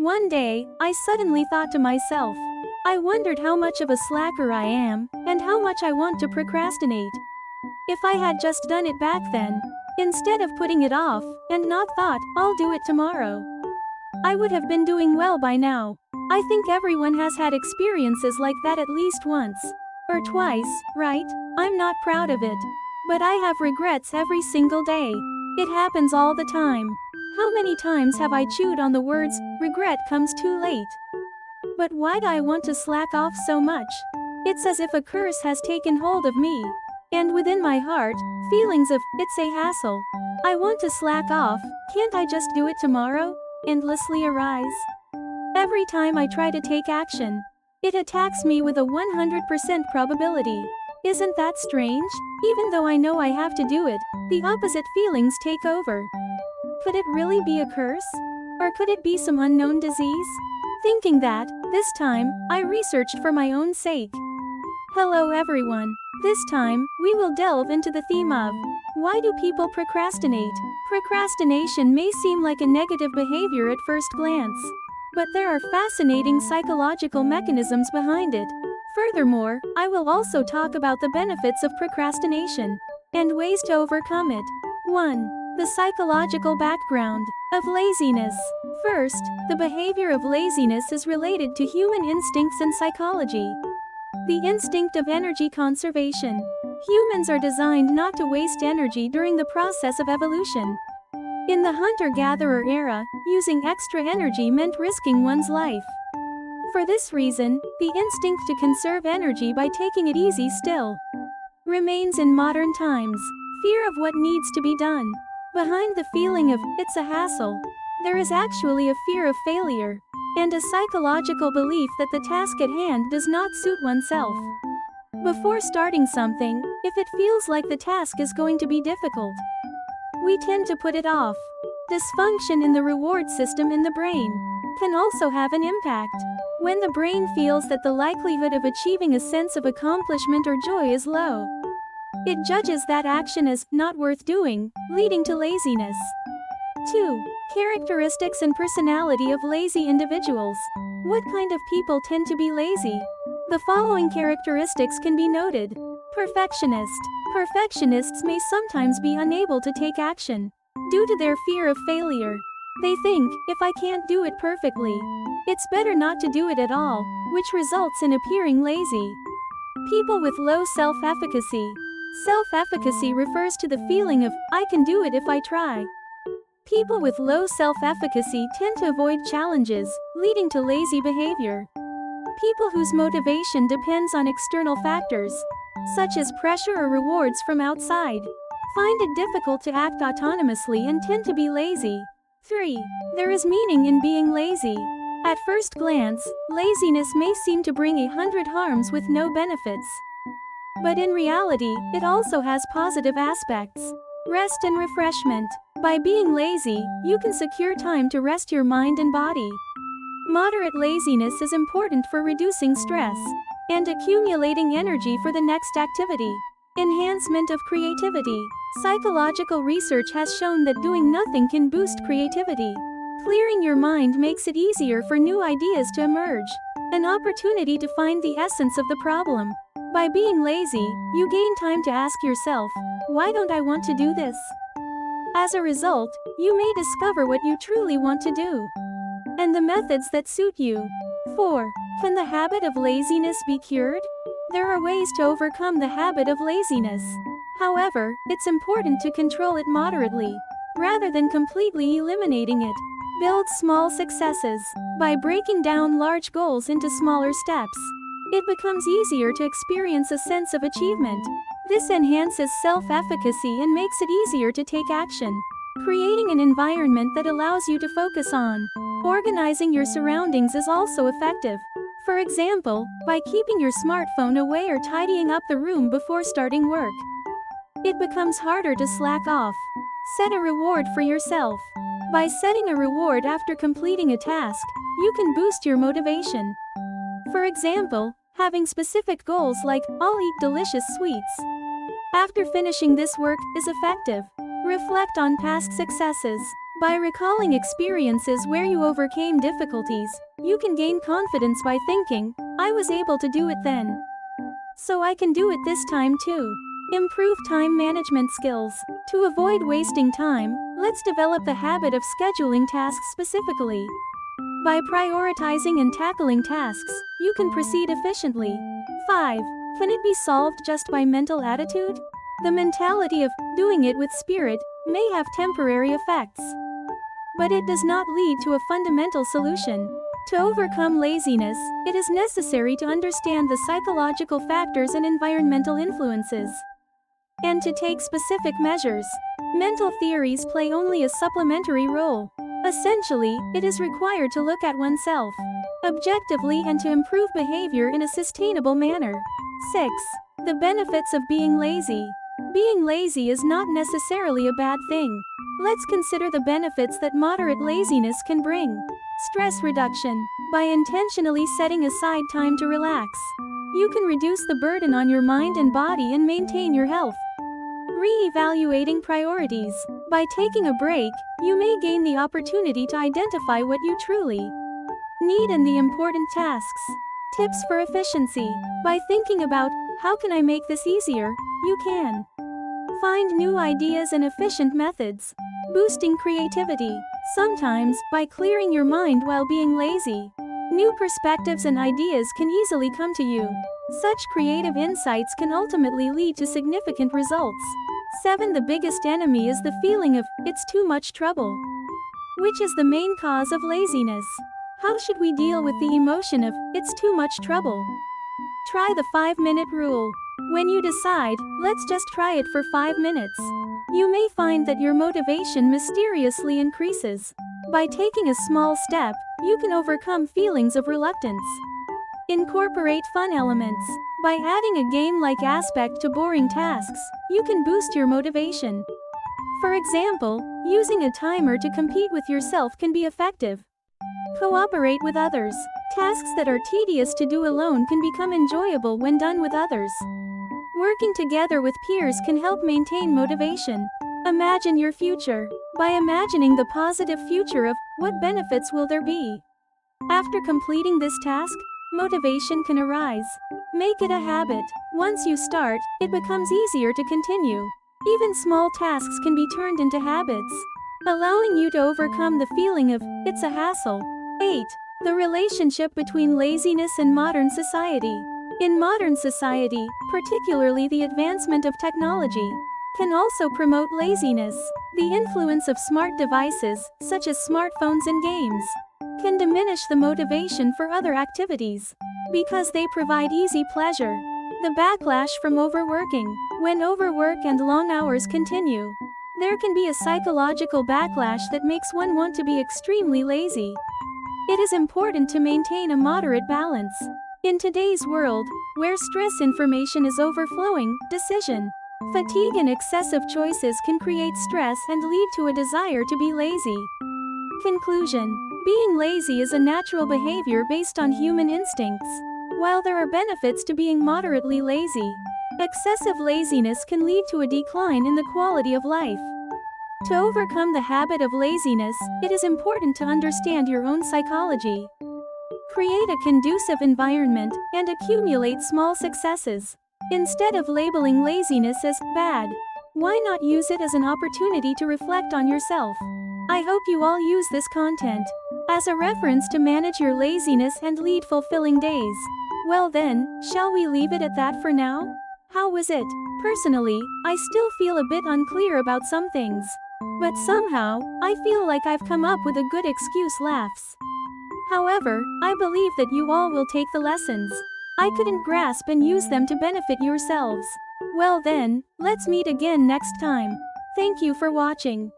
One day, I suddenly thought to myself, I wondered how much of a slacker I am, and how much I want to procrastinate. If I had just done it back then, instead of putting it off, and not thought, I'll do it tomorrow, I would have been doing well by now. I think everyone has had experiences like that at least once. Or twice, right? I'm not proud of it. But I have regrets every single day. It happens all the time. How many times have I chewed on the words, regret comes too late? But why do I want to slack off so much? It's as if a curse has taken hold of me. And within my heart, feelings of, it's a hassle. I want to slack off, can't I just do it tomorrow? Endlessly arise. Every time I try to take action, it attacks me with a 100% probability. Isn't that strange? Even though I know I have to do it, the opposite feelings take over. Could it really be a curse? Or could it be some unknown disease? Thinking that, this time, I researched for my own sake. Hello everyone. This time, we will delve into the theme of, why do people procrastinate? Procrastination may seem like a negative behavior at first glance, but there are fascinating psychological mechanisms behind it. Furthermore, I will also talk about the benefits of procrastination and ways to overcome it. 1. The psychological background of laziness. First, the behavior of laziness is related to human instincts and psychology. The instinct of energy conservation. Humans are designed not to waste energy during the process of evolution. In the hunter-gatherer era, using extra energy meant risking one's life. For this reason, the instinct to conserve energy by taking it easy still remains in modern times. Fear of what needs to be done. Behind the feeling of, it's a hassle, there is actually a fear of failure, and a psychological belief that the task at hand does not suit oneself. Before starting something, if it feels like the task is going to be difficult, we tend to put it off. Dysfunction in the reward system in the brain can also have an impact. When the brain feels that the likelihood of achieving a sense of accomplishment or joy is low, it judges that action as not worth doing, leading to laziness. 2. Characteristics and personality of lazy individuals. What kind of people tend to be lazy? The following characteristics can be noted. Perfectionist. Perfectionists may sometimes be unable to take action due to their fear of failure. They think, if I can't do it perfectly, it's better not to do it at all, which results in appearing lazy. People with low self-efficacy. Self-efficacy refers to the feeling of, I can do it if I try. People with low self-efficacy tend to avoid challenges, leading to lazy behavior. People whose motivation depends on external factors, such as pressure or rewards from outside, find it difficult to act autonomously and tend to be lazy. 3. There is meaning in being lazy. At first glance, laziness may seem to bring 100 harms with no benefits. But in reality, it also has positive aspects. Rest and refreshment. By being lazy, you can secure time to rest your mind and body. Moderate laziness is important for reducing stress and accumulating energy for the next activity. Enhancement of creativity. Psychological research has shown that doing nothing can boost creativity. Clearing your mind makes it easier for new ideas to emerge, an opportunity to find the essence of the problem. By being lazy, you gain time to ask yourself, why don't I want to do this? As a result, you may discover what you truly want to do and the methods that suit you. 4. Can the habit of laziness be cured? There are ways to overcome the habit of laziness. However, it's important to control it moderately, rather than completely eliminating it. Build small successes. By breaking down large goals into smaller steps, it becomes easier to experience a sense of achievement. This enhances self-efficacy and makes it easier to take action. Creating an environment that allows you to focus on organizing your surroundings is also effective. For example, by keeping your smartphone away or tidying up the room before starting work, it becomes harder to slack off. Set a reward for yourself. By setting a reward after completing a task, you can boost your motivation. For example, having specific goals like, I'll eat delicious sweets after finishing this work, is effective. Reflect on past successes. By recalling experiences where you overcame difficulties, you can gain confidence by thinking, I was able to do it then, so I can do it this time too. Improve time management skills. To avoid wasting time, let's develop the habit of scheduling tasks specifically. By prioritizing and tackling tasks, you can proceed efficiently. 5. Can it be solved just by mental attitude? The mentality of doing it with spirit may have temporary effects, but it does not lead to a fundamental solution. To overcome laziness, it is necessary to understand the psychological factors and environmental influences, and to take specific measures. Mental theories play only a supplementary role. Essentially, it is required to look at oneself objectively and to improve behavior in a sustainable manner. 6. The benefits of being lazy. Being lazy is not necessarily a bad thing. Let's consider the benefits that moderate laziness can bring. Stress reduction. By intentionally setting aside time to relax, you can reduce the burden on your mind and body and maintain your health. Re-evaluating priorities. By taking a break, you may gain the opportunity to identify what you truly need and the important tasks. Tips for efficiency. By thinking about, how can I make this easier, you can find new ideas and efficient methods. Boosting creativity. Sometimes, by clearing your mind while being lazy, new perspectives and ideas can easily come to you. Such creative insights can ultimately lead to significant results. 7. The biggest enemy is the feeling of, it's too much trouble, which is the main cause of laziness. How should we deal with the emotion of, it's too much trouble? Try the 5-minute rule. When you decide, let's just try it for 5 minutes, you may find that your motivation mysteriously increases. By taking a small step, you can overcome feelings of reluctance. Incorporate fun elements. By adding a game-like aspect to boring tasks, you can boost your motivation. For example, using a timer to compete with yourself can be effective. Cooperate with others. Tasks that are tedious to do alone can become enjoyable when done with others. Working together with peers can help maintain motivation. Imagine your future. By imagining the positive future of, what benefits will there be after completing this task, motivation can arise. Make it a habit. Once you start, it becomes easier to continue. Even small tasks can be turned into habits, allowing you to overcome the feeling of, it's a hassle. 8. The relationship between laziness and modern society. In modern society, particularly the advancement of technology, can also promote laziness. The influence of smart devices, such as smartphones and games, can diminish the motivation for other activities, because they provide easy pleasure. The backlash from overworking. When overwork and long hours continue, there can be a psychological backlash that makes one want to be extremely lazy. It is important to maintain a moderate balance. In today's world, where stress information is overflowing, decision fatigue and excessive choices can create stress and lead to a desire to be lazy. Conclusion. Being lazy is a natural behavior based on human instincts. While there are benefits to being moderately lazy, excessive laziness can lead to a decline in the quality of life. To overcome the habit of laziness, it is important to understand your own psychology. Create a conducive environment, and accumulate small successes. Instead of labeling laziness as bad, why not use it as an opportunity to reflect on yourself? I hope you all use this content as a reference to manage your laziness and lead fulfilling days. Well then, shall we leave it at that for now? How was it? Personally, I still feel a bit unclear about some things, but somehow, I feel like I've come up with a good excuse. Laughs. However, I believe that you all will take the lessons I couldn't grasp and use them to benefit yourselves. Well then, let's meet again next time. Thank you for watching.